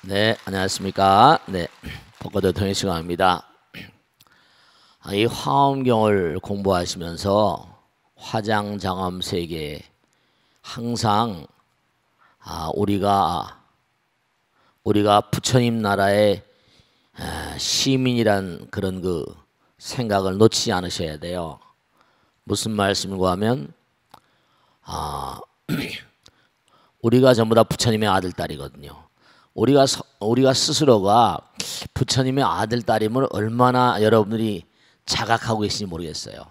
네, 안녕하십니까. 네, 벚꽃 통의 시간입니다. 이 화엄경을 공부하시면서 화장장엄 세계에 항상 우리가 부처님 나라의 시민이란 그런 그 생각을 놓치지 않으셔야 돼요. 무슨 말씀인가 하면 우리가 전부 다 부처님의 아들 딸이거든요. 우리가 스스로가 부처님의 아들 딸임을 얼마나 여러분들이 자각하고 계신지 모르겠어요.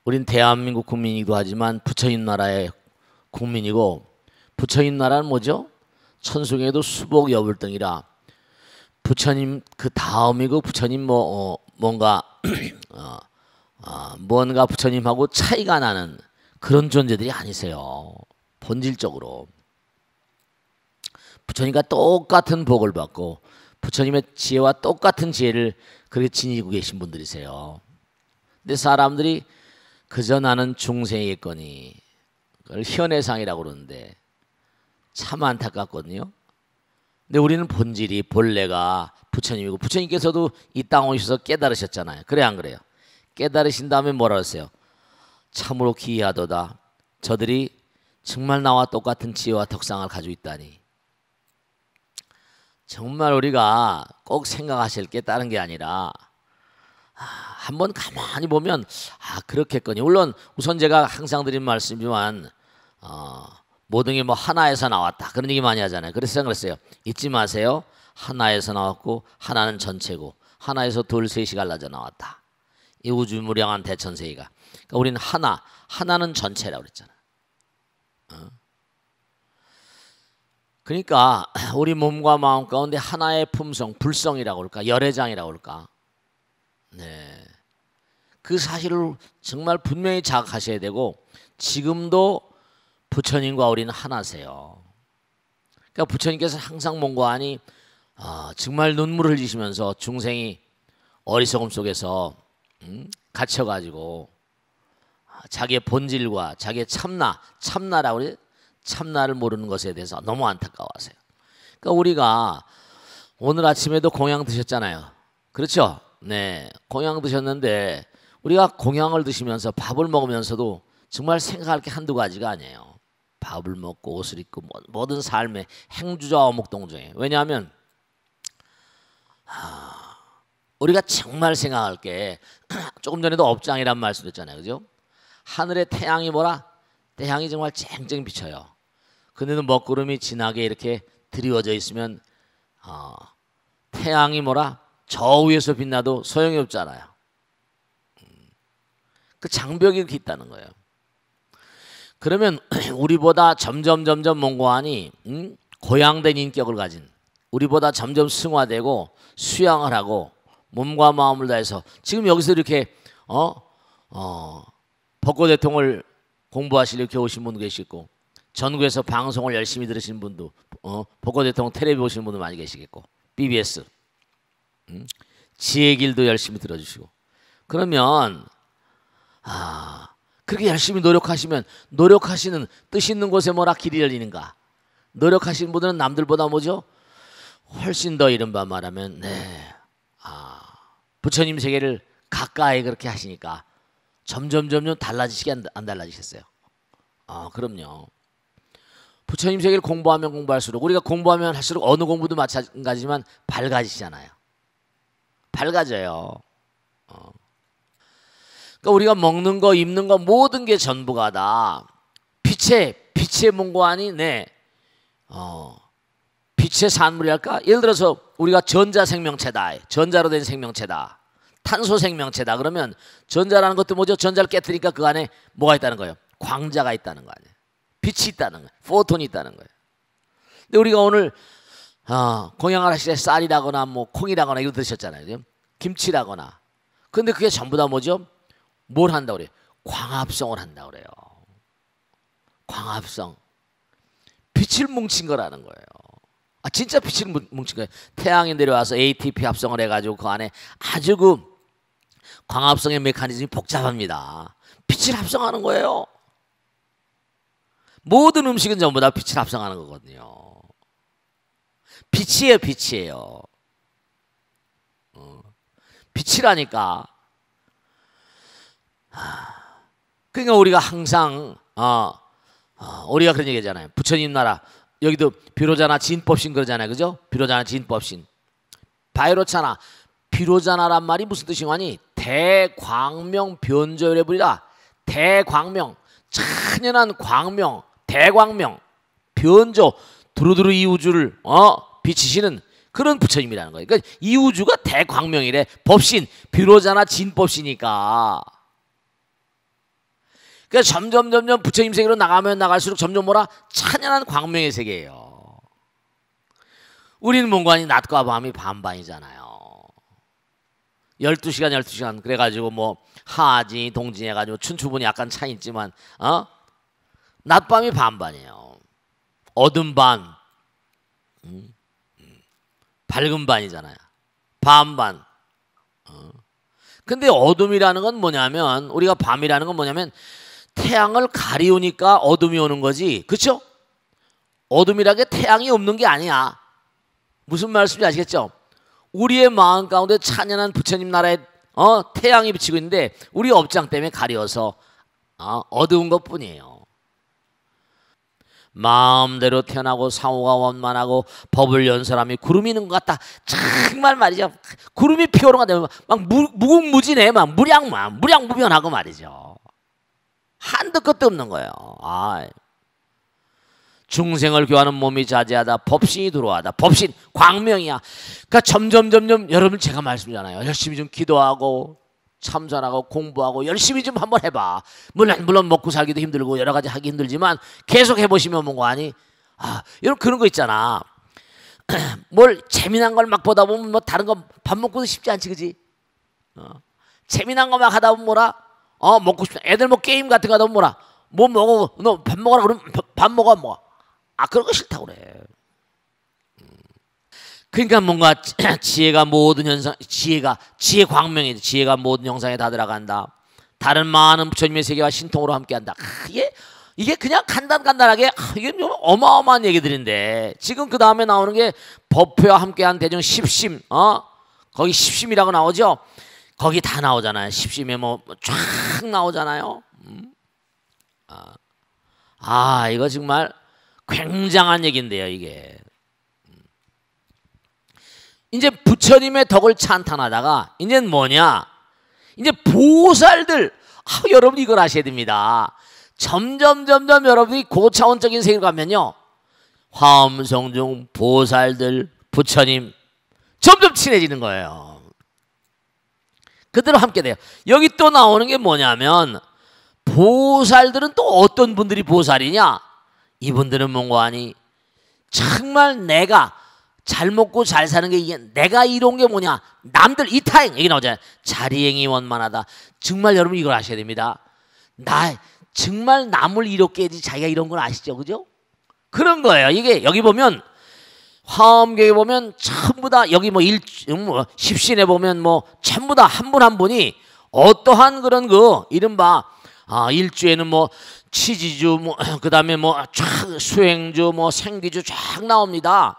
우린 대한민국 국민이기도 하지만 부처님 나라의 국민이고, 부처님 나라는 뭐죠? 천송에도 수복 여불등이라 부처님 그 다음이고, 부처님 뭔가 부처님하고 차이가 나는 그런 존재들이 아니세요. 본질적으로 부처님과 똑같은 복을 받고 부처님의 지혜와 똑같은 지혜를 그렇게 지니고 계신 분들이세요. 근데 사람들이 그저 나는 중생이겠거니, 그걸 현해상이라고 그러는데 참 안타깝거든요. 근데 우리는 본질이 본래가 부처님이고, 부처님께서도 이 땅 오셔서 깨달으셨잖아요. 그래 안 그래요? 깨달으신 다음에 뭐라 했어요? 참으로 기이하도다. 저들이 정말 나와 똑같은 지혜와 덕상을 가지고 있다니. 정말 우리가 꼭 생각하실 게 다른 게 아니라 한번 가만히 보면 그렇겠거니. 물론 우선 제가 항상 드린 말씀이지만 모든 게 뭐 하나에서 나왔다 그런 얘기 많이 하잖아요. 그래서 생각했어요. 잊지 마세요. 하나에서 나왔고 하나는 전체고 하나에서 둘 셋이 갈라져 나왔다. 이 우주무량한 대천세계가. 그러니까 우리는 하나는 전체라고 그랬잖아요. 그러니까 우리 몸과 마음 가운데 하나의 품성, 불성이라고 할까, 열애장이라고 할까. 네, 그 사실을 정말 분명히 자각하셔야 되고, 지금도 부처님과 우리는 하나세요. 그러니까 부처님께서 항상 뭔가 하니 정말 눈물을 흘리시면서 중생이 어리석음 속에서 갇혀가지고 자기의 본질과 자기의 참나라고 그래, 참나를 모르는 것에 대해서 너무 안타까워하세요. 그러니까 우리가 오늘 아침에도 공양 드셨잖아요. 그렇죠? 네, 공양 드셨는데 우리가 공양을 드시면서 밥을 먹으면서도 정말 생각할 게 한두 가지가 아니에요. 밥을 먹고 옷을 입고 모든 삶의 행주자 어묵동정이에요. 왜냐하면 우리가 정말 생각할 게 조금 전에도 업장이란 말씀드렸잖아요. 그죠? 하늘에 태양이 뭐라? 태양이 정말 쨍쨍 비쳐요. 근데도 먹구름이 진하게 이렇게 드리워져 있으면 태양이 뭐라? 저 위에서 빛나도 소용이 없잖아요. 그 장벽이 이렇게 있다는 거예요. 그러면 우리보다 점점 몽고하니 고양된 인격을 가진, 우리보다 점점 승화되고 수양을 하고 몸과 마음을 다해서 지금 여기서 이렇게 벚꽃 대통을 공부하시려 이렇게 오신 분도 계시고, 전국에서 방송을 열심히 들으신 분도 벚꽃 대통령 텔레비 보시는 분도 많이 계시겠고, BBS 지혜의 길도 열심히 들어주시고. 그러면 그렇게 열심히 노력하시는 뜻 있는 곳에 뭐라 길이 열리는가? 노력하시는 분들은 남들보다 뭐죠? 훨씬 더 이른바 말하면 부처님 세계를 가까이 그렇게 하시니까 점점 달라지시게 안 달라지셨어요? 그럼요. 부처님 세계를 공부하면 공부할수록, 우리가 공부하면 할수록 어느 공부도 마찬가지지만 밝아지잖아요. 밝아져요. 그러니까 우리가 먹는 거, 입는 거 모든 게 전부가 다 빛의 문고하니 빛의 산물이랄까? 예를 들어서 우리가 전자 생명체다, 전자로 된 생명체다, 탄소 생명체다. 그러면 전자라는 것도 뭐죠? 전자를 깨뜨리니까 그 안에 뭐가 있다는 거예요? 광자가 있다는 거 아니에요? 빛이 있다는 거예요. 포톤이 있다는 거예요. 근데 우리가 오늘 공양을 하실 때 쌀이라거나 뭐 콩이라거나 이거 드셨잖아요. 김치라거나. 근데 그게 전부 다 뭐죠? 뭘 한다고 그래요? 광합성을 한다고 그래요. 광합성. 빛을 뭉친 거라는 거예요. 진짜 빛을 뭉친 거예요. 태양이 내려와서 ATP 합성을 해가지고 그 안에 아주 그 광합성의 메커니즘이 복잡합니다. 빛을 합성하는 거예요. 모든 음식은 전부 다 빛을 합성하는 거거든요. 빛이에요, 빛이에요. 빛이라니까. 그러니까 우리가 항상 우리가 그런 얘기잖아요. 부처님 나라 여기도 비로자나 진법신 그러잖아요, 그죠? 비로자나 진법신. 바이로차나 비로자나란 말이 무슨 뜻이냐니 대광명 변조열애불이라. 대광명, 찬연한 광명, 대광명, 변조, 두루두루 이 우주를 비치시는 그런 부처님이라는 거예요. 그러니까 이 우주가 대광명이래. 법신, 비로자나 진법시니까. 그러니까 점점 부처님 세계로 나가면 나갈수록 점점 뭐라? 찬연한 광명의 세계예요. 우리는 뭔가니 낮과 밤이 반반이잖아요. 12시간 12시간 그래가지고 뭐 하지 동진 해가지고 춘추분이 약간 차이 있지만 낮밤이 반반이에요. 어둠 반, 밝은 반이잖아요. 반반. 근데 어둠이라는 건 뭐냐면 우리가 밤이라는 건 뭐냐면 태양을 가리우니까 어둠이 오는 거지. 그렇죠? 어둠이라는 게 태양이 없는 게 아니야. 무슨 말씀인지 아시겠죠? 우리의 마음 가운데 찬연한 부처님 나라에 태양이 비치고 있는데 우리 업장 때문에 가려서 어두운 것뿐이에요. 마음대로 태어나고 상호가 원만하고 법을 연 사람이 구름이 있는 것 같다. 정말 말이죠. 구름이 피어오르가 되면 막 무궁무진해. 막 무량무변하고 말이죠. 한도 끝도 없는 거예요. 중생을 교하는 몸이 자제하다. 법신이 들어와다. 법신 광명이야. 그러니까 점점 여러분 제가 말씀드리잖아요. 열심히 좀 기도하고 참선하고 공부하고 열심히 좀 한번 해봐. 물론 먹고 살기도 힘들고 여러 가지 하기 힘들지만 계속 해보시면 뭔가 아니. 여러분 그런 거 있잖아. 뭘 재미난 걸 막 보다 보면 뭐 다른 거 밥 먹고도 쉽지 않지, 그지? 재미난 거 막 하다 보면 뭐라? 먹고 싶다. 애들 뭐 게임 같은 거 하다 보면 뭐라? 뭐 먹어? 너 밥 먹어라 그러면 밥 먹어 뭐? 그런 거 싫다고 그래. 그러니까 뭔가 지혜가 모든 현상, 지혜 광명이지. 지혜가 모든 형상에 다 들어간다. 다른 많은 부처님의 세계와 신통으로 함께한다. 이게 그냥 간단하게 이게 좀 어마어마한 얘기들인데 지금 그 다음에 나오는 게 법회와 함께한 대중 십심, 거기 십심이라고 나오죠. 거기 다 나오잖아요. 십심에 뭐 쫙 나오잖아요. 이거 정말 굉장한 얘기인데요, 이게. 이제 부처님의 덕을 찬탄하다가 이제는 뭐냐? 이제 보살들, 여러분 이걸 아셔야 됩니다. 점점 여러분이 고차원적인 세계로 가면요, 화엄성중 보살들, 부처님 점점 친해지는 거예요. 그대로 함께 돼요. 여기 또 나오는 게 뭐냐면 보살들은 또 어떤 분들이 보살이냐? 이분들은 뭔가 아니 정말 내가 잘 먹고 잘 사는 게 이게 내가 이로운 게 뭐냐? 남들 이타행 얘기 나오잖아요. 자리행이 원만하다. 정말 여러분 이걸 아셔야 됩니다. 나 정말 남을 이롭게 해야지 자기가 이런 걸 아시죠, 그죠? 그런 거예요. 이게 여기 보면 화엄경에 보면 전부 다 여기 뭐 십신에 보면 뭐 전부 다 한 분 한 분이 어떠한 그런 그 이른바 일주에는 뭐 치지주 뭐 그다음에 뭐 쫙 수행주 뭐 생기주 쫙 나옵니다.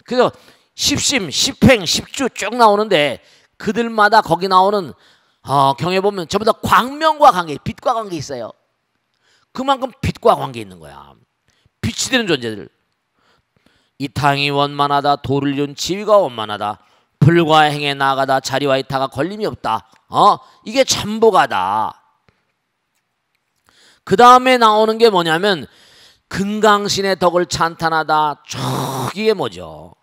그래서 십심, 십행, 십주 쭉 나오는데 그들마다 거기 나오는 경에 보면 전부 다 광명과 관계, 빛과 관계 있어요. 그만큼 빛과 관계 있는 거야. 빛이 되는 존재들. 이탕이 원만하다. 도를 이룬 지위가 원만하다. 불과 행에 나아가다. 자리와 이타가 걸림이 없다. 이게 전부가다. 그 다음에 나오는 게 뭐냐면 금강신의 덕을 찬탄하다. 쭉 이게 뭐죠?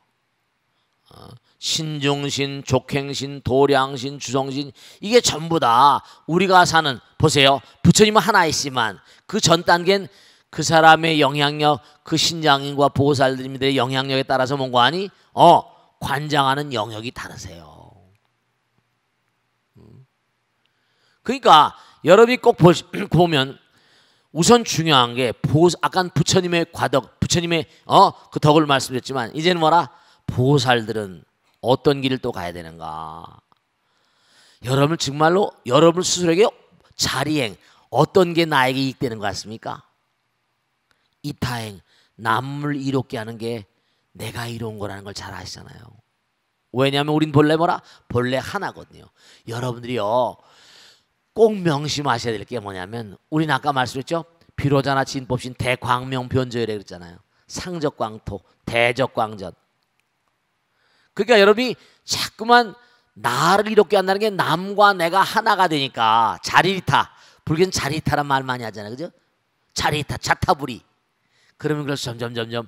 신중신, 족행신, 도량신, 주성신 이게 전부 다 우리가 사는 보세요. 부처님은 하나이지만 그 전 단계는 그 사람의 영향력, 그 신장인과 보살들의 영향력에 따라서 뭔가 하니 관장하는 영역이 다르세요. 그러니까 여러분이 꼭 보면 우선 중요한 게 아까 부처님의 과덕, 부처님의 그 덕을 말씀드렸지만 이제는 뭐라? 보살들은 어떤 길을 또 가야 되는가? 여러분 정말로 여러분 스스로에게 자리행 어떤 게 나에게 이익되는 것 같습니까? 이타행 남을 이롭게 하는 게 내가 이룬 거라는 걸 잘 아시잖아요. 왜냐하면 우린 본래 뭐라? 본래 하나거든요. 여러분들이요 꼭 명심하셔야 될 게 뭐냐면 우리는 아까 말씀했죠. 비로자나 진법신 대광명변조이라 그랬잖아요. 상적광토 대적광전. 그러니까 여러분이 자꾸만 나를 이롭게 한다는 게 남과 내가 하나가 되니까 자리리타. 불교는 자리리타란 말 많이 하잖아요. 그죠? 자리리타 자타불이. 그러면 그래서 점점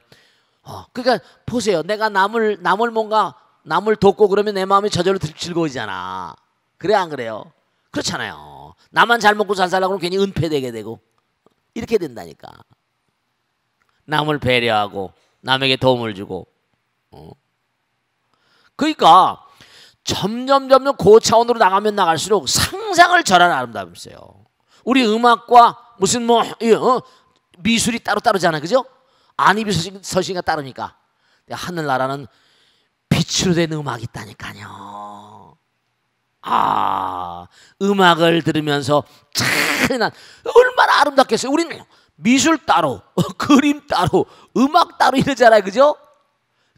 그러니까 보세요. 내가 남을 뭔가 남을 돕고 그러면 내 마음이 저절로 즐거워지잖아. 그래 안 그래요? 그렇잖아요. 나만 잘 먹고 잘 살려고 하면 괜히 은폐되게 되고 이렇게 된다니까. 남을 배려하고 남에게 도움을 주고 그러니까 점점 그 차원으로 나가면 나갈수록 상상을 절하는 아름다움이 있어요. 우리 음악과 무슨 미술이 따로따로잖아요. 그죠? 안입이 서신가 따르니까. 하늘나라는 빛으로 된 음악이 있다니까요. 음악을 들으면서 참 얼마나 아름답겠어요. 우리는 미술 따로 그림 따로 음악 따로 이러잖아요. 그죠?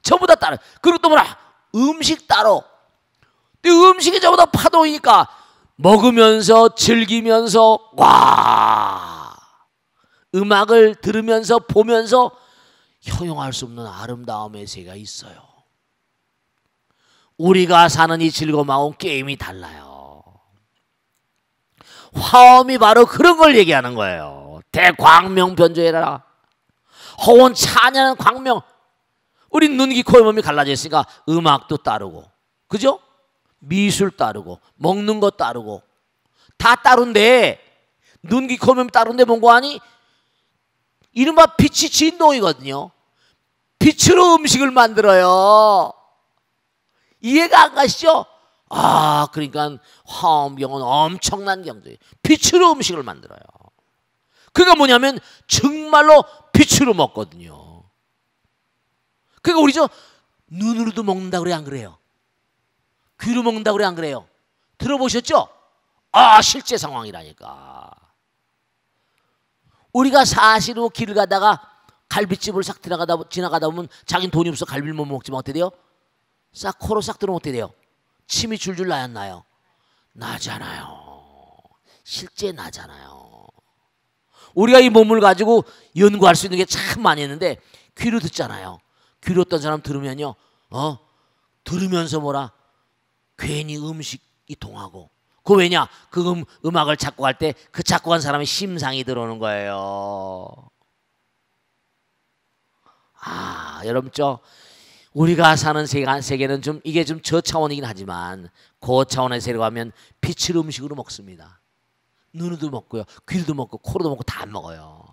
전부 다 따로. 그리고 또 뭐라 음식 따로. 음식이 전부 다 파동이니까 먹으면서 즐기면서 와 음악을 들으면서 보면서 형용할 수 없는 아름다움의 세계가 있어요. 우리가 사는 이 즐거움하고 게임이 달라요. 화엄이 바로 그런 걸 얘기하는 거예요. 대광명변조해라. 허원 찬양하는 광명. 우리 눈, 귀, 코, 몸이 갈라져 있으니까 음악도 따르고 그죠? 미술 따르고 먹는 것 따르고 다 따른데 눈, 귀, 코, 몸이 따른데 뭔가 하니 이른바 빛이 진동이거든요. 빛으로 음식을 만들어요. 이해가 안 가시죠? 그러니까 화엄경은 엄청난 경전이에요. 빛으로 음식을 만들어요. 그게 뭐냐면 정말로 빛으로 먹거든요. 그러니까 우리 눈으로도 먹는다 그래 안 그래요? 귀로 먹는다 그래 안 그래요? 들어보셨죠? 실제 상황이라니까. 우리가 사실로 길을 가다가 갈비집을 싹 지나가다 보면 자기는 돈이 없어 갈비를 못 먹지만 어떻게 돼요? 싹 코로 싹 들어오면 어떻게 돼요? 침이 줄줄 나요 안 나요? 나잖아요. 실제 나잖아요. 우리가 이 몸을 가지고 연구할 수 있는 게 참 많이 있는데 귀로 듣잖아요. 귀로 어떤 사람 들으면요 들으면서 뭐라 괜히 음식이 통하고 그 왜냐? 그 음악을 작곡할 때 그 작곡한 사람의 심상이 들어오는 거예요. 여러분 우리가 사는 세계는 좀 이게 좀 저차원이긴 하지만 고차원의 세계로 가면 빛을 음식으로 먹습니다. 눈으로도 먹고요, 귀로도 먹고 코로도 먹고 다 먹어요.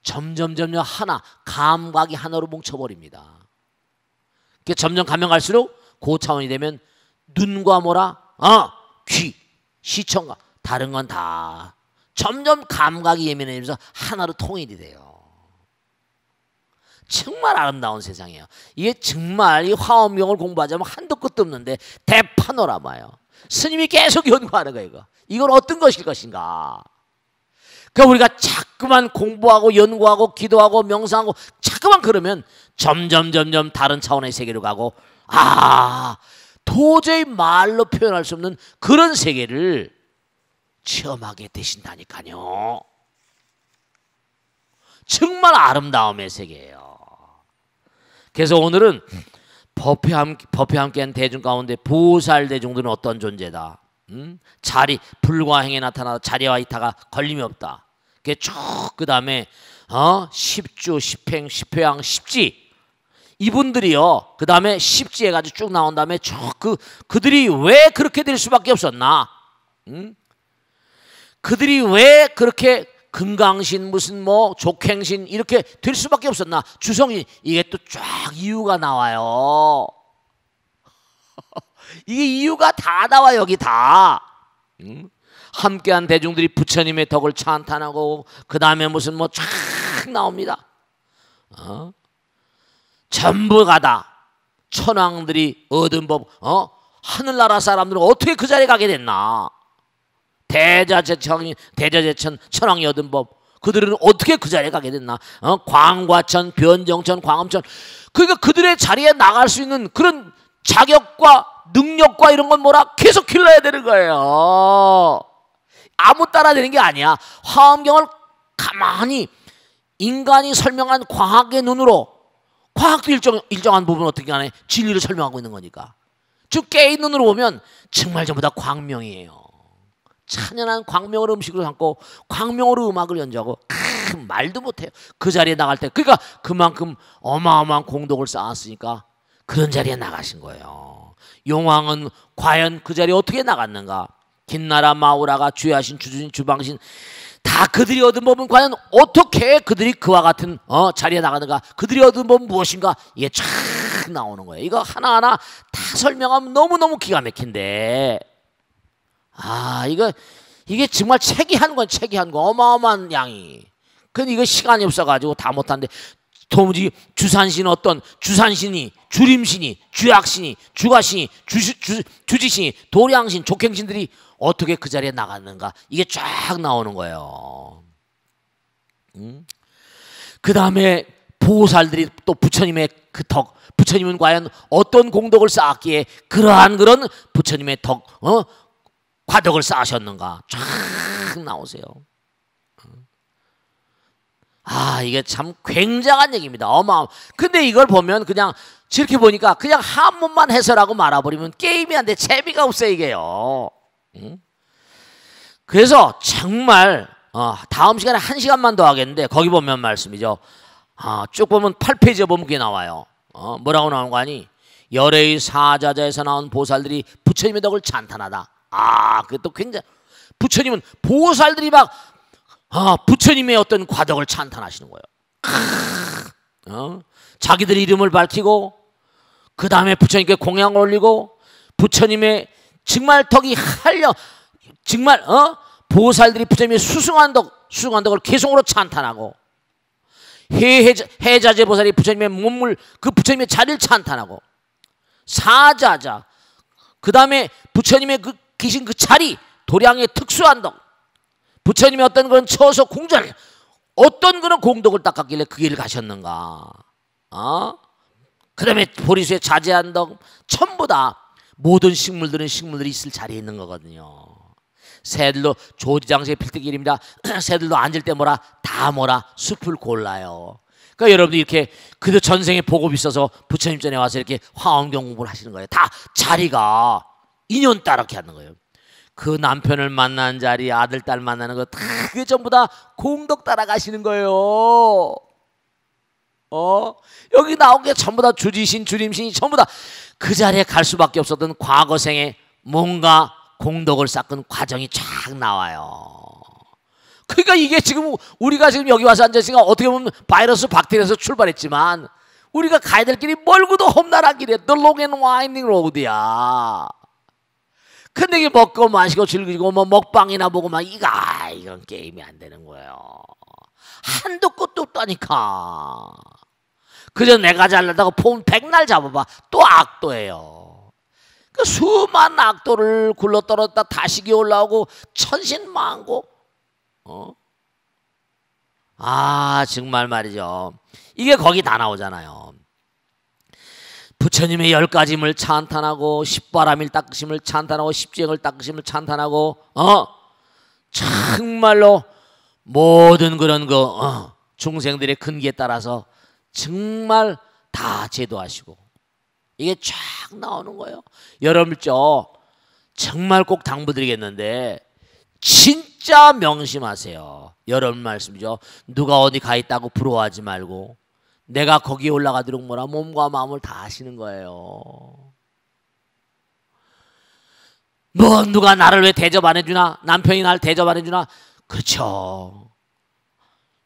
점점 하나 감각이 하나로 뭉쳐버립니다. 점점 가면 갈수록 고차원이 되면 눈과 뭐라 귀, 시청각 다른 건 다 점점 감각이 예민해지면서 하나로 통일이 돼요. 정말 아름다운 세상이에요. 이게 정말 이 화엄경을 공부하자면 한도 끝도 없는데 대파노라마예요. 스님이 계속 연구하는 거예요. 이건 어떤 것일 것인가. 그러니까 우리가 자꾸만 공부하고 연구하고 기도하고 명상하고 자꾸만 그러면 점점 다른 차원의 세계로 가고 도저히 말로 표현할 수 없는 그런 세계를 체험하게 되신다니까요. 정말 아름다움의 세계예요. 그래서 오늘은 법회 함께한 대중 가운데 보살대중들은 어떤 존재다. 자리 불과행에 나타나 자리와 이타가 걸림이 없다. 그 다음에 십주, 십행, 십회양, 십지 이분들이요. 그 다음에 십지 해가지고 쭉 나온 다음에 그들이 왜 그렇게 될 수밖에 없었나? 그들이 왜 그렇게 금강신 무슨 족행신 이렇게 될 수밖에 없었나? 주성신 이게 또 쫙 이유가 나와요. 이게 이유가 다 나와 여기 다. 함께한 대중들이 부처님의 덕을 찬탄하고 그 다음에 무슨 쫙 나옵니다. 전부가 다 천왕들이 얻은 법. 하늘나라 사람들은 어떻게 그 자리에 가게 됐나? 대자제천 천왕이 얻은 법. 그들은 어떻게 그 자리에 가게 됐나? 광과천, 변정천, 광음천. 그러니까 그들의 자리에 나갈 수 있는 그런 자격과 능력과 이런 건 뭐라? 계속 길러야 되는 거예요. 아무 따라 되는 게 아니야. 화엄경을 가만히 인간이 설명한 과학의 눈으로, 과학도 일정한 부분 어떻게 하네, 진리를 설명하고 있는 거니까. 즉 깨인 눈으로 보면 정말 전부 다 광명이에요. 찬연한 광명을 음식으로 삼고 광명으로 음악을 연주하고 말도 못해요. 그 자리에 나갈 때, 그러니까 그만큼 어마어마한 공덕을 쌓았으니까 그런 자리에 나가신 거예요. 용왕은 과연 그 자리에 어떻게 나갔는가? 긴나라 마우라가 주야신, 주주신, 주방신 다 그들이 얻은 법은 과연 어떻게 그들이 그와 같은 자리에 나가는가? 그들이 얻은 법은 무엇인가? 이게 쫙 나오는 거예요. 이거 하나하나 다 설명하면 너무너무 기가 막힌데, 이게 정말 책이 한 권, 책이 한 권, 어마어마한 양이. 근데 이거 시간이 없어가지고 다 못하는데, 도무지 주산신, 어떤 주산신이, 주림신이, 주약신이, 주가신이, 주지신이, 도량신, 족행신들이 어떻게 그 자리에 나갔는가? 이게 쫙 나오는 거예요. 그 다음에 보살들이 또 부처님의 그 덕, 부처님은 과연 어떤 공덕을 쌓았기에 그러한 그런 부처님의 덕, 과덕을 쌓으셨는가? 쫙 나오세요. 이게 참 굉장한 얘기입니다. 근데 이걸 보면 그냥 저렇게 보니까 그냥 한문만 해설하고 말아버리면 게임이 안 돼. 재미가 없어요, 이게요. 그래서 정말 다음 시간에 1시간만 더 하겠는데, 거기 보면 말씀이죠. 쭉 보면 8페이지에 보면 그게 나와요. 뭐라고 나오는 거 아니? 열애의 사자자에서 나온 보살들이 부처님의 덕을 찬탄하다. 그것도 굉장히, 부처님은 보살들이 막 부처님의 어떤 과덕을 찬탄하시는 거예요. 자기들 이름을 밝히고 그 다음에 부처님께 공양을 올리고 부처님의 정말 덕이 정말 보살들이 부처님의 수승한 덕을 개성으로 찬탄하고, 해자재 보살이 부처님의 몸을, 그 부처님의 자리를 찬탄하고, 사자자 그 다음에 부처님의 그 계신 그 자리, 도량의 특수한 덕, 부처님의 어떤 그런 처소 궁전, 어떤 그런 공덕을 닦았길래 그 길을 가셨는가? 그 다음에 보리수의 자제한 덕, 전부 다 모든 식물들이 있을 자리에 있는 거거든요. 새들도 조지장수의 필득길입니다. 새들도 앉을 때 다 숲을 골라요. 그러니까 여러분들 이렇게 그도 전생에 복업이 있어서 부처님 전에 와서 이렇게 화엄경 공부를 하시는 거예요. 다 자리가 인연 따르게 하는 거예요. 그 남편을 만난 자리, 아들, 딸 만나는 거 다 그게 전부 다 공덕 따라가시는 거예요. 여기 나온 게 전부 다 주지신, 주림신이 전부 다 그 자리에 갈 수밖에 없었던 과거생에 뭔가 공덕을 쌓은 과정이 쫙 나와요. 그러니까 이게 지금 우리가 지금 여기 와서 앉았으니까 어떻게 보면 바이러스, 박테리아에서 출발했지만 우리가 가야 될 길이 멀고도 험난한 길이야. The long and winding road야. 근데 이게 먹고 마시고 즐기고 먹방이나 보고 이건 게임이 안 되는 거예요. 한도 끝도 없다니까. 그저 내가 잘나다고 폼 100날 잡아봐. 또 악도예요. 그 수많은 악도를 굴러떨었다 다시 기어올라오고 천신만고. 정말 말이죠. 이게 거기 다 나오잖아요. 부처님의 10가지임을 찬탄하고, 십바람일 닦으심을 찬탄하고, 십지행을 닦으심을 찬탄하고, 정말로 모든 그런 중생들의 근기에 따라서 정말 다 제도하시고, 이게 쫙 나오는 거예요. 여러분 정말 꼭 당부드리겠는데 진짜 명심하세요. 여러분 말씀이죠. 누가 어디 가 있다고 부러워하지 말고 내가 거기에 올라가도록 몸과 마음을 다 하시는 거예요. 누가 나를 왜 대접 안 해주나? 남편이 나를 대접 안 해주나? 그렇죠.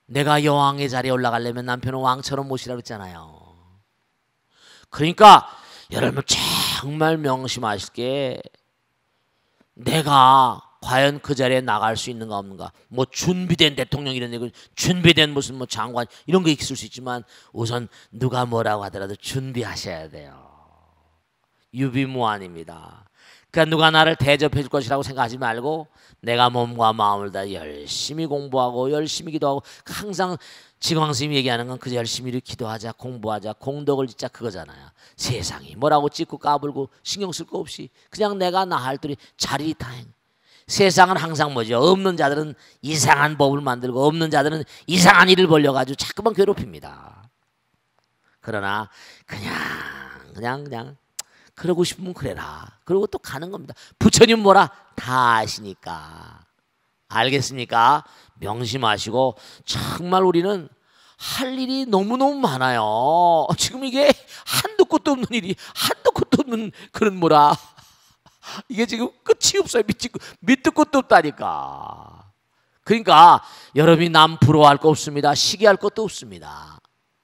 내가 여왕의 자리에 올라가려면 남편은 왕처럼 모시라고 했잖아요. 그러니까 여러분 정말 명심하실 게, 내가 과연 그 자리에 나갈 수 있는가 없는가. 준비된 대통령 이런 얘기, 준비된 무슨 장관 이런 거 있을 수 있지만 우선 누가 뭐라고 하더라도 준비하셔야 돼요. 유비무환입니다. 그러니까 누가 나를 대접해 줄 것이라고 생각하지 말고 내가 몸과 마음을 다 열심히 공부하고 열심히 기도하고 항상 지광 스님이 얘기하는 건 그저 열심히 기도하자, 공부하자, 공덕을 짓자 그거잖아요. 세상이 뭐라고 찢고 까불고 신경 쓸 거 없이 그냥 내가 나 할 때리 자리타행. 세상은 항상 뭐죠? 없는 자들은 이상한 법을 만들고 없는 자들은 이상한 일을 벌려가지고 자꾸만 괴롭힙니다. 그러나 그냥 그러고 싶으면 그래라. 그러고 또 가는 겁니다. 부처님 뭐라? 다 아시니까. 알겠습니까? 명심하시고 정말 우리는 할 일이 너무너무 많아요. 지금 이게 한도 끝도 없는 일이 한도 끝도 없는 그런 뭐라 이게 지금 끝이 없어요. 밑도 끝도 없다니까. 그러니까 여러분이 남 부러워할 거 없습니다. 시기할 것도 없습니다.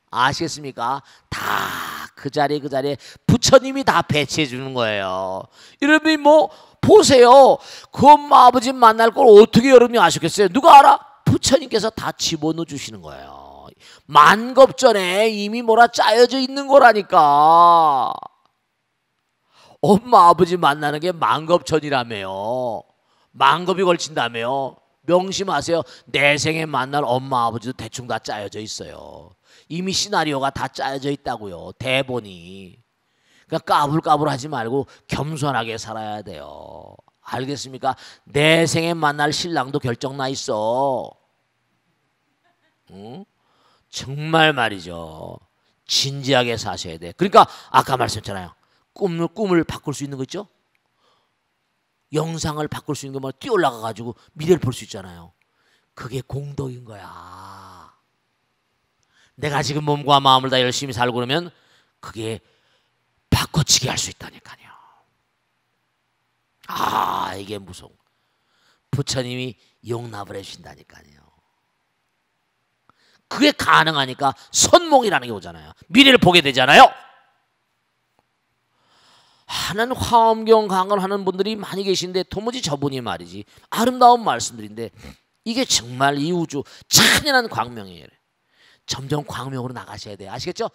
아시겠습니까? 다 그 자리에 부처님이 다 배치해 주는 거예요. 여러분이 뭐 보세요. 그 엄마 아버지 만날 걸 어떻게 여러분이 아시겠어요? 누가 알아? 부처님께서 다 집어넣어 주시는 거예요. 만겁 전에 이미 뭐라 짜여져 있는 거라니까. 엄마 아버지 만나는 게 만겁 전이라며요. 만겁이 걸친다며요. 명심하세요. 내 생에 만날 엄마 아버지도 대충 다 짜여져 있어요. 이미 시나리오가 다 짜여져 있다고요. 대본이. 그러니까 까불까불하지 말고 겸손하게 살아야 돼요. 알겠습니까? 내 생에 만날 신랑도 결정 나 있어. 응? 정말 말이죠. 진지하게 사셔야 돼. 그러니까 아까 말씀했잖아요. 꿈을 바꿀 수 있는 거 있죠? 영상을 바꿀 수 있는 거 뛰어올라가 가지고 미래를 볼 수 있잖아요. 그게 공덕인 거야. 내가 지금 몸과 마음을 다 열심히 살고 그러면 그게 바꿔치기 할 수 있다니까요. 아, 이게 무서워. 부처님이 용납을 해주신다니까요. 그게 가능하니까 선몽이라는 게 오잖아요. 미래를 보게 되잖아요. 하는 화엄경 강언하는 분들이 많이 계신데 도무지 저분이 말이지 아름다운 말씀들인데 이게 정말 이 우주 찬연한 광명이에요. 점점 광명으로 나가셔야 돼요. 아시겠죠?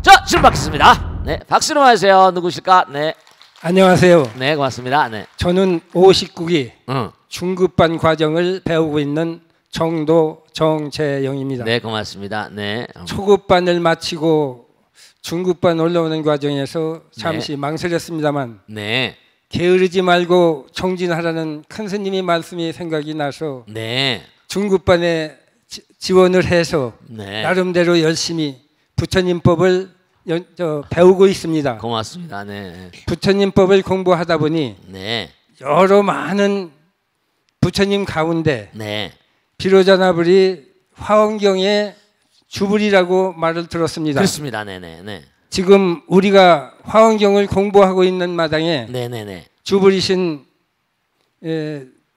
자, 질문 받겠습니다. 네, 박수로 하세요. 누구실까? 네, 안녕하세요. 네, 고맙습니다. 네, 저는 59기 중급반 과정을 배우고 있는 정도 정재영입니다. 네, 고맙습니다. 네, 초급반을 마치고 중급반 올라오는 과정에서 잠시 망설였습니다만 네, 게으르지 말고 정진하라는 큰 스님의 말씀이 생각이 나서 네, 중급반에 지원을 해서 네, 나름대로 열심히 부처님법을 배우고 있습니다. 고맙습니다. 네, 부처님법을 공부하다 보니 네, 여러 많은 부처님 가운데 네, 비로자나불이 화엄경의 주불이라고 말을 들었습니다. 그렇습니다. 네, 네, 네, 지금 우리가 화엄경을 공부하고 있는 마당에 네, 네, 네, 주불이신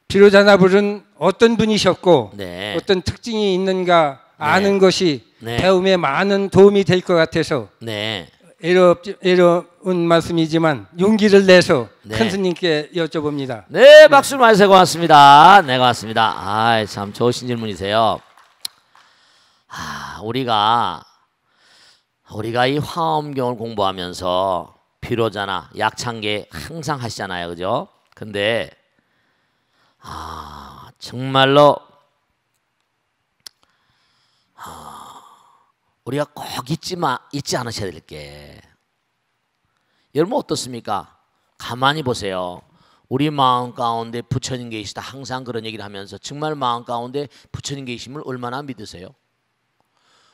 비로자나불은 어떤 분이셨고 네, 어떤 특징이 있는가 아는 네. 것이 네. 배움에 많은 도움이 될 것 같아서 네, 애로운 말씀이지만 용기를 내서 네. 큰 스님께 여쭤봅니다. 네, 박수 많이 세고 고맙습니다. 네, 고맙습니다. 아, 참 좋으신 질문이세요. 우리가 이 화엄경을 공부하면서 비로자나 약창계 항상 하시잖아요, 그죠? 근데 정말로 우리가 꼭 잊지 않으셔야 될 게 여러분 어떻습니까? 가만히 보세요. 우리 마음 가운데 부처님 계시다 항상 그런 얘기를 하면서 정말 마음 가운데 부처님 계심을 얼마나 믿으세요?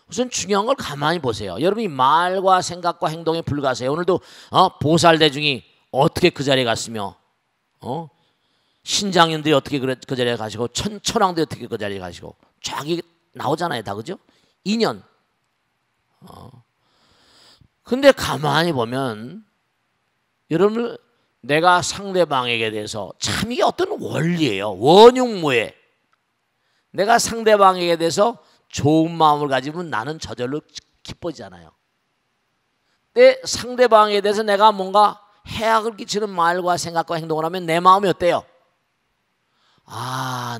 우선 중요한 걸 가만히 보세요. 여러분이 말과 생각과 행동에 불과하세요. 오늘도 보살대중이 어떻게 그 자리에 갔으며 신장인들이 어떻게 그 자리에 가시고 천왕들이 어떻게 그 자리에 가시고 쫙 나오잖아요. 다 그죠? 인연. 근데 가만히 보면 여러분 내가 상대방에게 대해서 참 이게 어떤 원리예요. 원흉무에 내가 상대방에게 대해서 좋은 마음을 가지면 나는 저절로 기뻐지잖아요. 근데 상대방에 대해서 내가 뭔가 해악을 끼치는 말과 생각과 행동을 하면 내 마음이 어때요?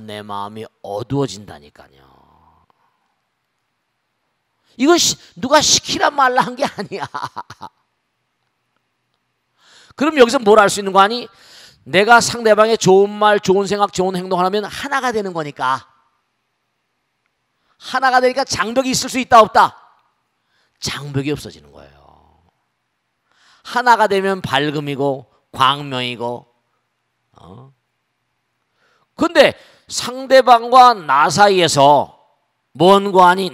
내 마음이 어두워진다니까요. 이건 누가 시키라 말라 한 게 아니야. 그럼 여기서 뭘 알 수 있는 거 아니? 내가 상대방의 좋은 말, 좋은 생각, 좋은 행동을 하면 하나가 되는 거니까. 하나가 되니까 장벽이 있을 수 있다 없다? 장벽이 없어지는 거예요. 하나가 되면 밝음이고 광명이고. 근데 상대방과 나 사이에서 뭔 관이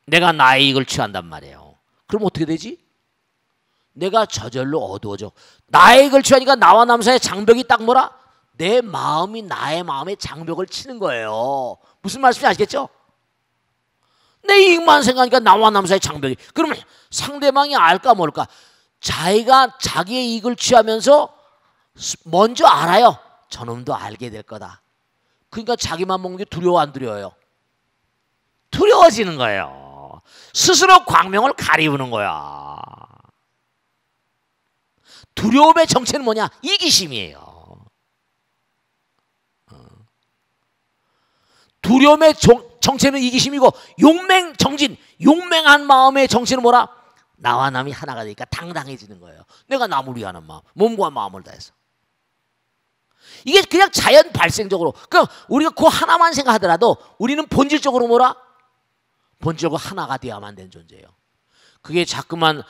내가 나의 이익을 취한단 말이에요. 그럼 어떻게 되지? 내가 저절로 어두워져. 나의 이익을 취하니까 나와 남 사이의 장벽이 딱 뭐라? 내 마음이 나의 마음에 장벽을 치는 거예요. 무슨 말씀인지 아시겠죠? 내 이익만 생각하니까 나와 남 사이의 장벽이. 그러면 상대방이 알까 모를까? 자기가 자기의 이익을 취하면서 먼저 알아요. 저놈도 알게 될 거다. 그러니까 자기만 먹는 게 두려워 안 두려워요? 두려워지는 거예요. 스스로 광명을 가리우는 거야. 두려움의 정체는 뭐냐? 이기심이에요. 두려움의 정체는 이기심이고 용맹정진, 용맹한 마음의 정체는 뭐라? 나와 남이 하나가 되니까 당당해지는 거예요. 내가 남을 위하는 마음, 몸과 마음을 다해서. 이게 그냥 자연 발생적으로. 그러니까 우리가 그 하나만 생각하더라도 우리는 본질적으로 뭐라? 본질적으로 하나가 되어야만 되는 존재예요. 그게 자꾸만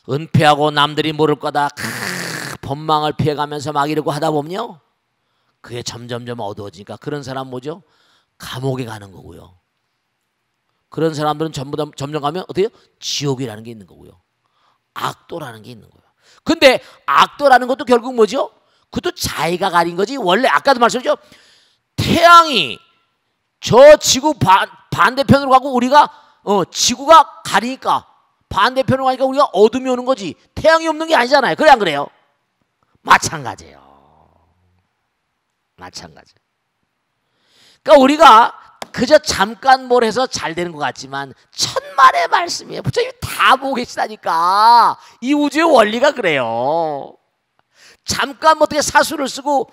은폐하고 남들이 모를 거다 법망을 피해가면서 막 이러고 하다 보면요, 그게 점점점 어두워지니까 그런 사람 뭐죠? 감옥에 가는 거고요. 그런 사람들은 전부 다 점점 가면 어때요? 지옥이라는 게 있는 거고요. 악도라는 게 있는 거예요. 근데 악도라는 것도 결국 뭐죠? 그것도 자기가 가린 거지. 원래 아까도 말씀드렸죠. 태양이 저 지구 반대편으로 가고 우리가 지구가 가리니까 반대편으로 가니까 우리가 어둠이 오는 거지. 태양이 없는 게 아니잖아요. 그래 안 그래요? 마찬가지예요. 마찬가지. 그러니까 우리가 그저 잠깐 뭘 해서 잘 되는 것 같지만 천만의 말씀이에요. 부처님이 다 보고 계시다니까. 이 우주의 원리가 그래요. 잠깐 어떻게 사수를 쓰고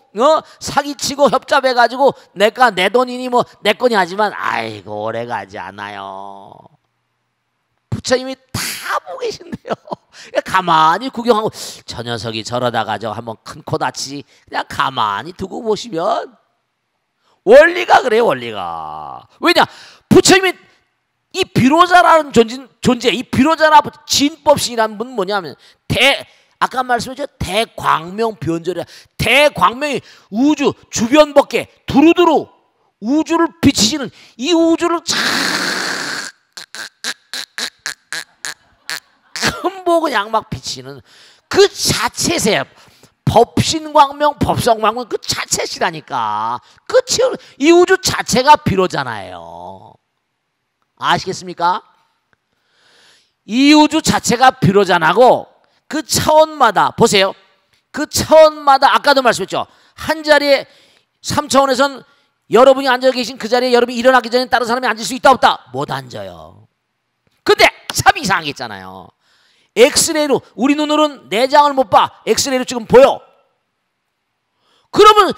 사기치고 협잡해가지고 내가 내 돈이니 뭐 내 거니 하지만 아이고 오래가지 않아요. 부처님이 다 보고 계신데요. 가만히 구경하고 저 녀석이 저러다가 저 한번 큰 코 다치지 그냥 가만히 두고 보시면 원리가 그래요. 원리가. 왜냐? 부처님이 이 비로자라는 존재, 이 비로자나 진법신이라는 분은 뭐냐면 아까 말씀드렸죠. 대광명 변절이야. 대광명이 우주 주변 밖에 두루두루 우주를 비치시는 이 우주를 전부 그냥 막 비치는 그 자체세요. 법신광명, 법성광명 그 자체시라니까. 끝이 이 우주 자체가 비로자나예요. 아시겠습니까? 이 우주 자체가 비로자나고 그 차원마다 보세요. 그 차원마다 아까도 말씀했죠. 한 자리에 3차원에선 여러분이 앉아 계신 그 자리에 여러분이 일어나기 전에 다른 사람이 앉을 수 있다 없다? 못 앉아요. 근데 참 이상한 게 있잖아요. 엑스레이로 우리 눈으로는 내장을 못 봐. 엑스레이로 지금 보여. 그러면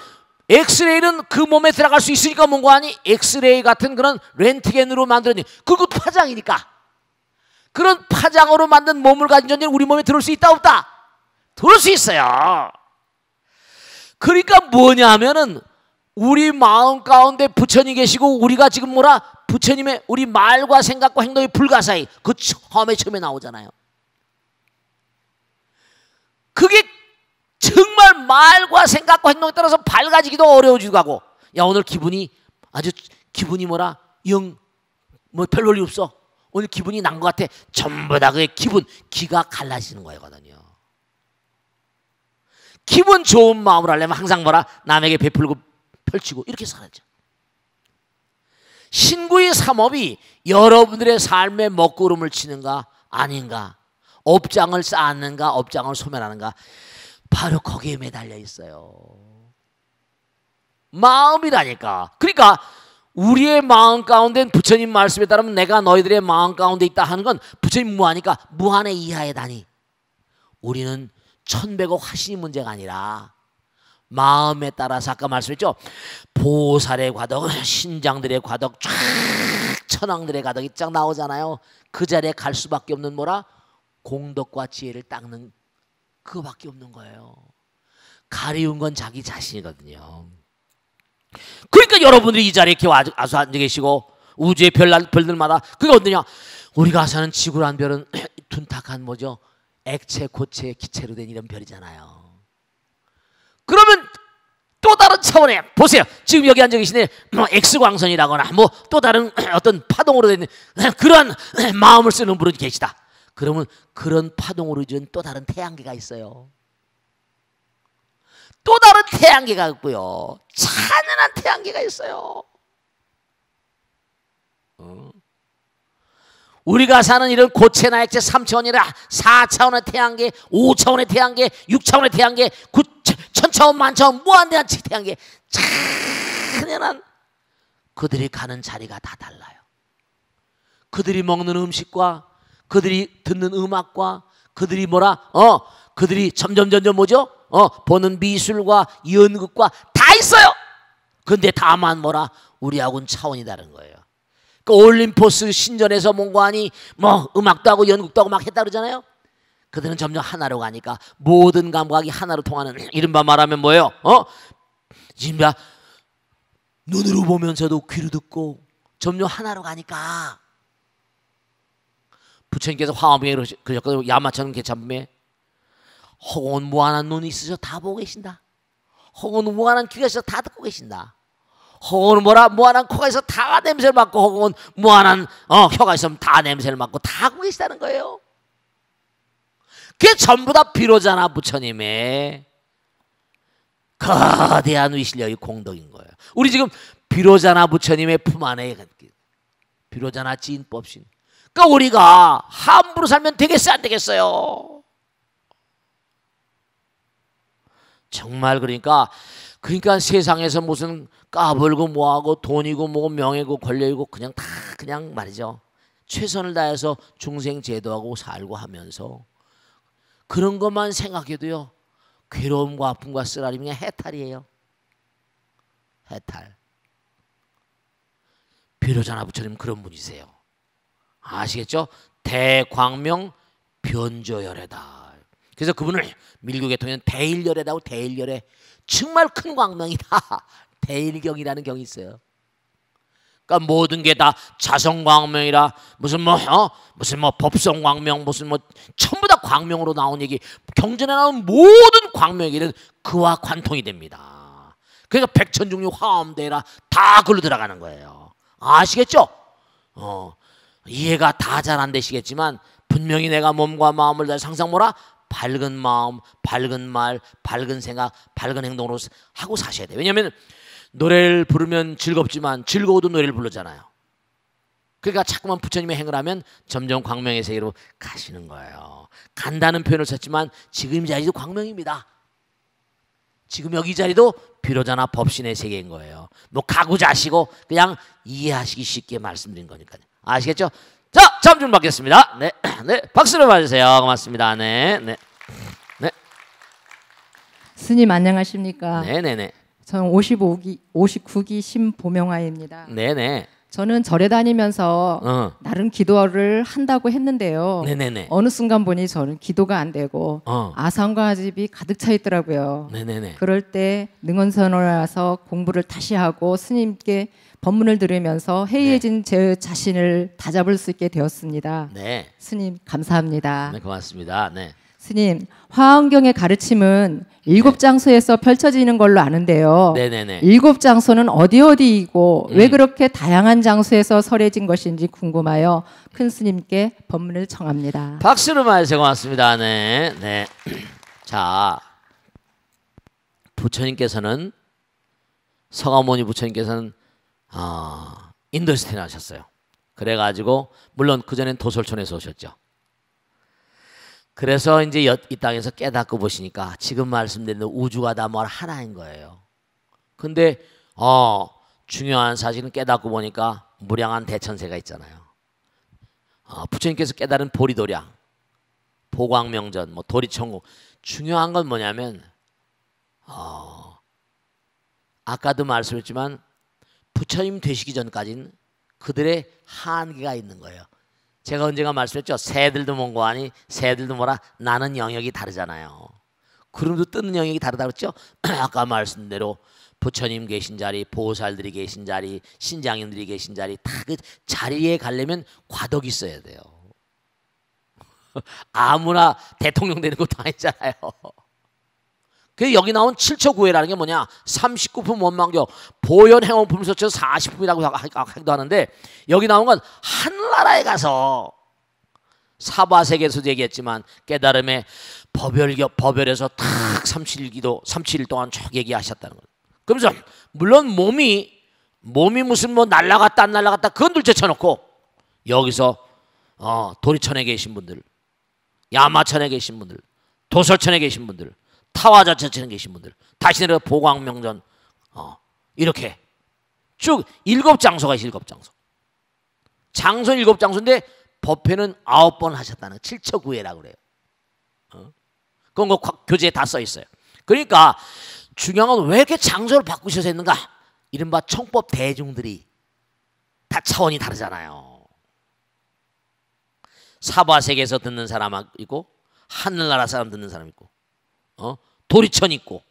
엑스레이는 그 몸에 들어갈 수 있으니까 뭔가 아니? 엑스레이 같은 그런 렌트겐으로 만들어진 그것도 파장이니까. 그런 파장으로 만든 몸을 가진 존재는 우리 몸에 들어올 수 있다 없다? 들어올 수 있어요. 그러니까 뭐냐 하면은 우리 마음 가운데 부처님이 계시고 우리가 지금 뭐라? 부처님의 우리 말과 생각과 행동이 불가사의 그 처음에 나오잖아요. 그게 정말 말과 생각과 행동에 따라서 밝아지기도 어려워지기도 하고 야 오늘 기분이 아주 기분이 뭐라? 영 뭐 별 볼일 없어. 오늘 기분이 난 것 같아. 전부 다 그게 기가 갈라지는 거거든요. 기분 좋은 마음으로 하려면 항상 뭐라? 남에게 베풀고 펼치고 이렇게 살아야죠. 신구의 삼업이 여러분들의 삶의 먹구름을 치는가 아닌가, 업장을 쌓는가 업장을 소멸하는가, 바로 거기에 매달려 있어요. 마음이라니까. 그러니까 우리의 마음 가운데는 부처님 말씀에 따르면 내가 너희들의 마음 가운데 있다 하는 건 부처님 무하니까 무한의 이하에 다니. 우리는 천백억 화신이 문제가 아니라 마음에 따라서 아까 말씀했죠. 보살의 과덕, 신장들의 과덕, 쫙 천왕들의 과덕이 쫙 나오잖아요. 그 자리에 갈 수밖에 없는 뭐라? 공덕과 지혜를 닦는 그거밖에 없는 거예요. 가리운 건 자기 자신이거든요. 그러니까 여러분들이 이 자리에 이렇게 와서 앉아 계시고 우주의 별들마다 그게 어떠냐? 우리가 사는 지구란 별은 둔탁한 뭐죠? 액체, 고체, 기체로 된 이런 별이잖아요. 그러면 또 다른 차원에 보세요. 지금 여기 앉아 계시네. 뭐 X광선이라거나 뭐 또 다른 어떤 파동으로 된 그런 마음을 쓰는 분이 계시다. 그러면 그런 파동으로 이루어진 또 다른 태양계가 있어요. 또 다른 태양계가 있고요. 찬연한 태양계가 있어요. 우리가 사는 이런 고체나 액체 3차원이나 4차원의 태양계, 5차원의 태양계, 6차원의 태양계, 1000차원, 만차원, 무한대한 태양계, 찬연한 그들이 가는 자리가 다 달라요. 그들이 먹는 음식과 그들이 듣는 음악과 그들이 그들이 점점 뭐죠? 보는 미술과 연극과 다 있어요. 근데 다만 우리하고는 차원이 다른 거예요. 그 올림포스 신전에서 몽고하니 뭐 음악도 하고 연극도 하고 막 했다 그러잖아요. 그들은 점점 하나로 가니까 모든 감각이 하나로 통하는 이른바 말하면 뭐예요? 지금 눈으로 보면서도 귀로 듣고 점점 하나로 가니까 부처님께서 화엄에 그러셨거든요. 야마처럼 개참에 혹은 무한한 눈이 있으셔 다 보고 계신다. 혹은 무한한 귀가 있어 다 듣고 계신다. 혹은 무한한 코가 있어 다 냄새를 맡고 혹은 무한한 혀가 있으면 다 냄새를 맡고 다 하고 계시다는 거예요. 그게 전부 다 비로자나 부처님의 거대한 위실력이 공덕인 거예요. 우리 지금 비로자나 부처님의 품 안에 비로자나 지인법신. 그러니까 우리가 함부로 살면 되겠어요, 안 되겠어요? 정말 그러니까 세상에서 무슨 까불고 뭐하고 돈이고 뭐고 명예고 권력이고 그냥 말이죠. 최선을 다해서 중생 제도하고 살고 하면서 그런 것만 생각해도요. 괴로움과 아픔과 쓰라림이 그냥 해탈이에요. 해탈. 비로자나 부처님 그런 분이세요. 아시겠죠? 대광명 변조열애다. 그래서 그분을 밀교계통에는 대일열애다고 대일열애. 정말 큰 광명이다. 대일경이라는 경이 있어요. 그러니까 모든 게 다 자성광명이라 무슨 법성광명 무슨 전부 다 광명으로 나온 얘기. 경전에 나온 모든 광명 얘기는 그와 관통이 됩니다. 그러니까 백천중류 화엄대라 다 글로 들어가는 거예요. 아시겠죠? 이해가 다 잘 안 되시겠지만 분명히 내가 몸과 마음을 다 상상 밝은 마음, 밝은 말, 밝은 생각, 밝은 행동으로 하고 사셔야 돼요. 왜냐하면 노래를 부르면 즐겁지만 즐거워도 노래를 부르잖아요. 그러니까 자꾸만 부처님의 행을 하면 점점 광명의 세계로 가시는 거예요. 간다는 표현을 썼지만 지금 이 자리도 광명입니다. 지금 여기 이 자리도 비로자나 법신의 세계인 거예요. 가구자시고 그냥 이해하시기 쉽게 말씀드린 거니까요. 아시겠죠? 자, 다음 줄 받겠습니다. 네, 네, 박수를 받으세요. 고맙습니다. 네, 네, 네. 스님 안녕하십니까? 네, 네, 네. 저는 59기 신보명아입니다. 네, 네. 저는 절에 다니면서 나름 기도를 한다고 했는데요. 네네네. 어느 순간 보니 저는 기도가 안 되고 아상과집이 가득 차 있더라고요. 네네네. 그럴 때 능원선을 와서 공부를 다시 하고 스님께 법문을 들으면서 해이해진 제 자신을 다잡을 수 있게 되었습니다. 네. 스님 감사합니다. 네, 고맙습니다. 네. 스님, 화엄경의 가르침은 7장소에서 펼쳐지는 걸로 아는데요. 네네네. 7장소는 어디이고 왜 그렇게 다양한 장소에서 설해진 것인지 궁금하여 큰 스님께 법문을 청합니다. 박수를 맞으세요. 고맙습니다. 네, 네. 자, 부처님께서는 서가모니 부처님께서는 인도에서 태어나셨어요. 그래가지고 물론 그 전엔 도솔촌에서 오셨죠. 그래서 이제 이 땅에서 깨닫고 보시니까 지금 말씀드린 우주가 다 하나인 거예요. 근데 중요한 사실은 깨닫고 보니까 무량한 대천세가 있잖아요. 부처님께서 깨달은 보리도량, 보광명전, 도리천국. 중요한 건 뭐냐면 아까도 말씀했지만 부처님 되시기 전까지는 그들의 한계가 있는 거예요. 제가 언젠가 말씀했죠. 새들도 뭔고하니 새들도 뭐라 나는 영역이 다르잖아요. 구름도 뜨는 영역이 다르다고 했죠. 아까 말씀대로 부처님 계신 자리, 보살들이 계신 자리, 신장님들이 계신 자리 다 그 자리에 가려면 과덕이 있어야 돼요. 아무나 대통령 되는 것도 아니잖아요. 그래서 여기 나온 7처구회라는 게 뭐냐? 39품 원망교 보현 행원 품소처 40품이라고 하기도 하는데 여기 나온 건 하늘나라에 가서 사바세계에서도 얘기했지만 깨달음의 법열에서 탁 37일 동안 쭉 얘기하셨다는 거예요. 그러면서 물론 몸이 무슨 뭐 날라갔다 안 날라갔다 그건 둘째쳐놓고 여기서 도리천에 계신 분들, 야마천에 계신 분들, 도설천에 계신 분들, 타와자천에 계신 분들, 다시 내려 보광명전 이렇게 쭉 7장소가 있어요. 7장소. 장소는 7장소인데 법회는 9번 하셨다는 7처구회라고 그래요. 그건 그 교재에 다 써 있어요. 그러니까 중요한 건 왜 이렇게 장소를 바꾸셔서 했는가? 이른바 청법 대중들이 다 차원이 다르잖아요. 사바세계에서 듣는 사람 있고 하늘나라 사람 듣는 사람 있고 도리천 있고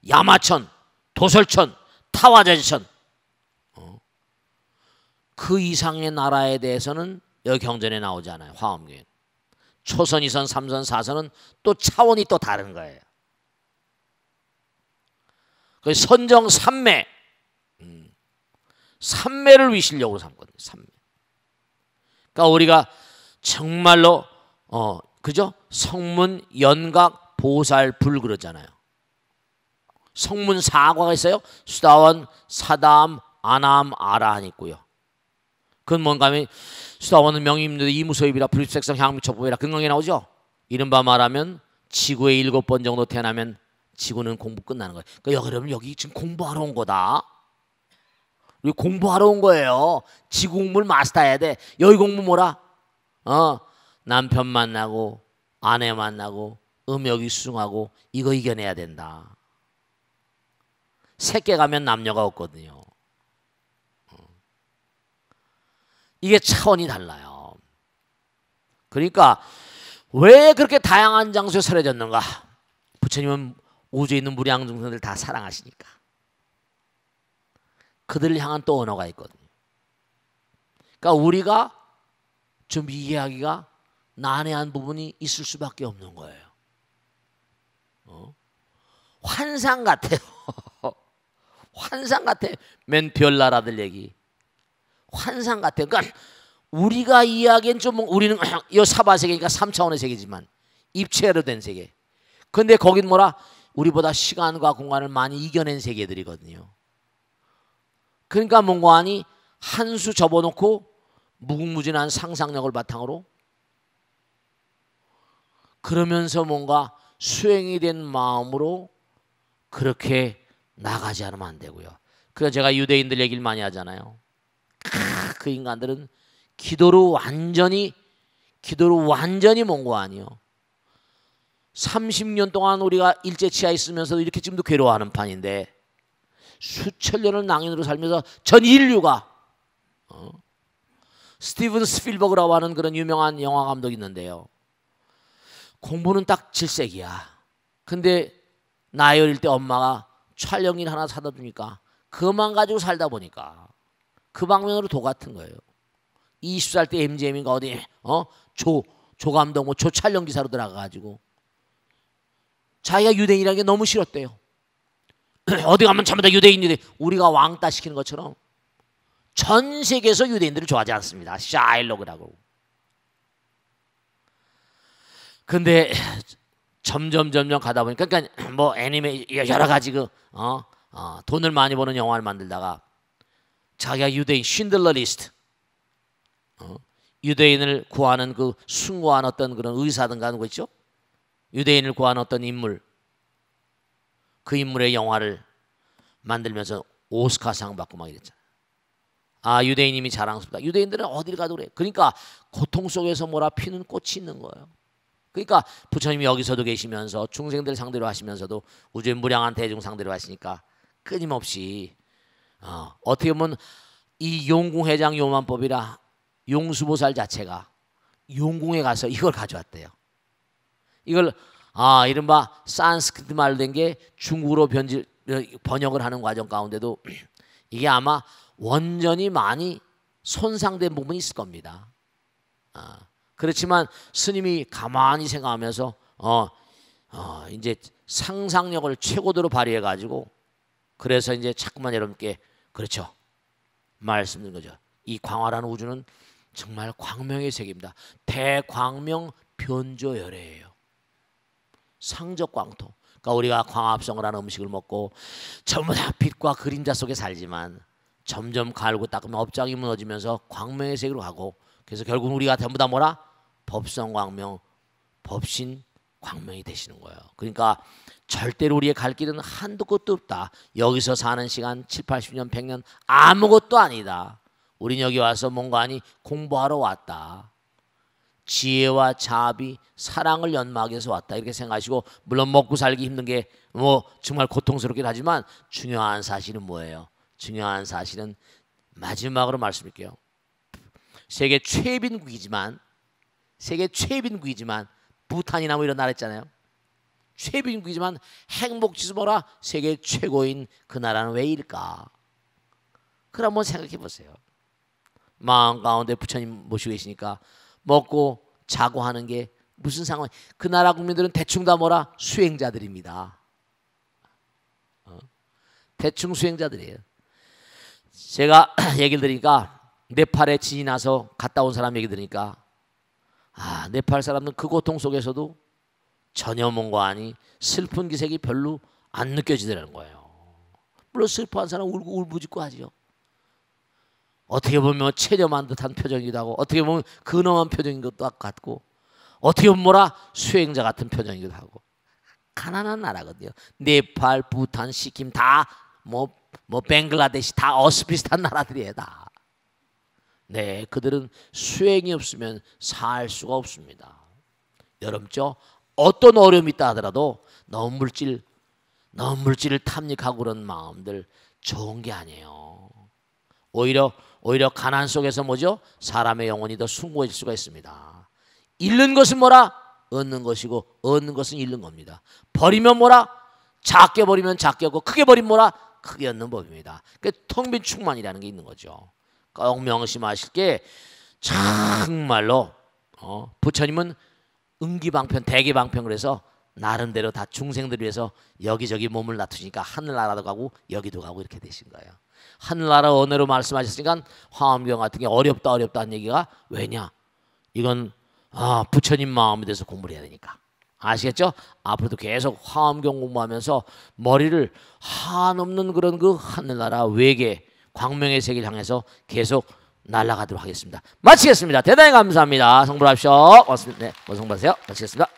야마천, 도설천, 타와자지천 그 이상의 나라에 대해서는 여기 경전에 나오지 않아요. 화엄경에. 초선, 2선, 3선, 4선은 또 차원이 또 다른 거예요. 그 선정 삼매, 삼매를 위시려고 삼거든요. 삼매. 그러니까 우리가 정말로 그죠? 성문, 연각, 보살, 불 그러잖아요. 성문 사과가 있어요. 수다원, 사담, 아남, 아라한 있고요. 그건 뭔가 하면 수다원은 명임인데 이무소입이라 불입색성 향미척법이라 근강에 나오죠. 이른바 말하면 지구에 7번 정도 태어나면 지구는 공부 끝나는 거예요. 그러니까 여러분 여기 지금 공부하러 온 거다. 우리 공부하러 온 거예요. 지구 공부를 마스터해야 돼. 여기 공부 뭐라? 남편 만나고 아내 만나고 음욕이 수승하고 이거 이겨내야 된다. 새끼 가면 남녀가 없거든요. 이게 차원이 달라요. 그러니까 왜 그렇게 다양한 장소에 설해졌는가? 부처님은 우주에 있는 무량 중생들 다 사랑하시니까. 그들을 향한 또 언어가 있거든요. 그러니까 우리가 좀 이해하기가 난해한 부분이 있을 수밖에 없는 거예요. 환상 같아요. 환상 같아. 맨 별나라들 얘기. 환상 같아요. 그러니까 우리가 이해하기엔 좀 우리는 이 사바세계니까 3차원의 세계지만 입체로 된 세계. 근데 거긴 뭐라? 우리보다 시간과 공간을 많이 이겨낸 세계들이거든요. 그러니까 뭔가 하니 한 수 접어놓고 무궁무진한 상상력을 바탕으로 그러면서 뭔가 수행이 된 마음으로 그렇게 나가지 않으면 안 되고요. 그래서 제가 유대인들 얘기를 많이 하잖아요. 그 인간들은 기도로 완전히 뭔고 아니요. 30년 동안 우리가 일제치하에 있으면서도 이렇게 지금도 괴로워하는 판인데 수천 년을 낭인으로 살면서 전 인류가 스티븐 스필버그라고 하는 그런 유명한 영화 감독이 있는데요. 공부는 딱 7세기야. 근데 나이 어릴 때 엄마가 촬영일 하나 사다 주니까 그것만 가지고 살다 보니까 그 방면으로 도 같은 거예요. 20살 때 MGM인가 어디 조 감독 조 촬영 기사로 들어가가지고 자기가 유대인이라는 게 너무 싫었대요. 어디 가면 전부 다 유대인들이 우리가 왕따 시키는 것처럼 전 세계에서 유대인들을 좋아하지 않습니다. 샤일록이라고. 근데 점점 가다 보니까 그러니까 뭐 애니메 여러 가지 돈을 많이 버는 영화를 만들다가 자기가 유대인 쉰들러 리스트 유대인을 구하는 그 숭고한 어떤 그런 의사든가 하는 거 있죠. 유대인을 구하는 어떤 인물 그 인물의 영화를 만들면서 오스카상 받고 막 이랬잖아요. 아 유대인님이 자랑스럽다. 유대인들은 어딜 가도 그래. 그러니까 고통 속에서 뭐라 피는 꽃이 있는 거예요. 그러니까 부처님이 여기서도 계시면서 중생들 상대로 하시면서도 우주의 무량한 대중 상대로 하시니까 끊임없이 어떻게 보면 이 용궁회장 요만법이라 용수보살 자체가 용궁에 가서 이걸 가져왔대요. 이걸 이른바 산스크리트 말로 된 게 중국어로 번역을 하는 과정 가운데도 이게 아마 원전이 많이 손상된 부분이 있을 겁니다. 그렇지만 스님이 가만히 생각하면서 이제 상상력을 최고대로 발휘해 가지고 그래서 이제 자꾸만 여러분께 그렇죠 말씀드린 거죠. 이 광활한 우주는 정말 광명의 세계입니다. 대광명 변조열애예요. 상적광토. 그러니까 우리가 광합성을 하는 음식을 먹고 전부 다 빛과 그림자 속에 살지만 점점 갈고 닦으면 업장이 무너지면서 광명의 세계로 가고 그래서 결국 우리가 전부 다 뭐라? 법성광명, 법신 광명이 되시는 거예요. 그러니까 절대로 우리의 갈 길은 한도 끝도 없다. 여기서 사는 시간 7, 80년, 100년 아무것도 아니다. 우린 여기 와서 뭔가 아니 공부하러 왔다. 지혜와 자비, 사랑을 연마하기 위해서 왔다. 이렇게 생각하시고 물론 먹고 살기 힘든 게 뭐 정말 고통스럽긴 하지만 중요한 사실은 뭐예요? 중요한 사실은 마지막으로 말씀드릴게요. 세계 최빈국이지만 부탄이나 뭐 이런 나라 있잖아요. 최빈국이지만 행복지수 뭐라? 세계 최고인 그 나라는 왜일까? 그럼 한번 생각해 보세요. 마음 가운데 부처님 모시고 계시니까 먹고 자고 하는 게 무슨 상관? 그 나라 국민들은 대충 다 뭐라? 수행자들입니다. 대충 수행자들이에요. 제가 얘기를 들으니까 네팔에 지진이 나서 갔다 온 사람 얘기 들으니까 네팔 사람들은 그 고통 속에서도 전혀 뭔가 아니 슬픈 기색이 별로 안 느껴지더라는 거예요. 물론 슬퍼한 사람 울고 울부짖고 하죠. 어떻게 보면 체념한 듯한 표정이기도 하고 어떻게 보면 근엄한 표정인 것도 같고 어떻게 보면 뭐라 수행자 같은 표정이기도 하고 가난한 나라거든요. 네팔, 부탄, 시킴 다 뭐 벵글라데시 다 어스비슷한 나라들이에요. 다. 네, 그들은 수행이 없으면 살 수가 없습니다. 여러분죠, 어떤 어려움이 있다 하더라도 너무 물질을 탐닉하고 그런 마음들 좋은 게 아니에요. 오히려 가난 속에서 뭐죠? 사람의 영혼이 더 숭고해질 수가 있습니다. 잃는 것은 뭐라? 얻는 것이고 얻는 것은 잃는 겁니다. 버리면 뭐라? 작게 버리면 작게 얻고 크게 버리면 뭐라? 크게 얻는 법입니다. 그러니까 텅 빈 충만이라는 게 있는 거죠. 꼭 명심하실 게 정말로 부처님은 응기방편, 대기방편 그래서 나름대로 다 중생들 위해서 여기저기 몸을 놔두시니까 하늘나라도 가고 여기도 가고 이렇게 되신 거예요. 하늘나라 언어로 말씀하셨으니까 화엄경 같은 게 어렵다는 얘기가 왜냐? 이건 부처님 마음에 대해서 공부를 해야 되니까. 아시겠죠? 앞으로도 계속 화엄경 공부하면서 머리를 한없는 그런 그 하늘나라 외계 광명의 세계를 향해서 계속 날아가도록 하겠습니다. 마치겠습니다. 대단히 감사합니다. 성불하십시오. 고맙습니다. 네, 성불하세요. 마치겠습니다.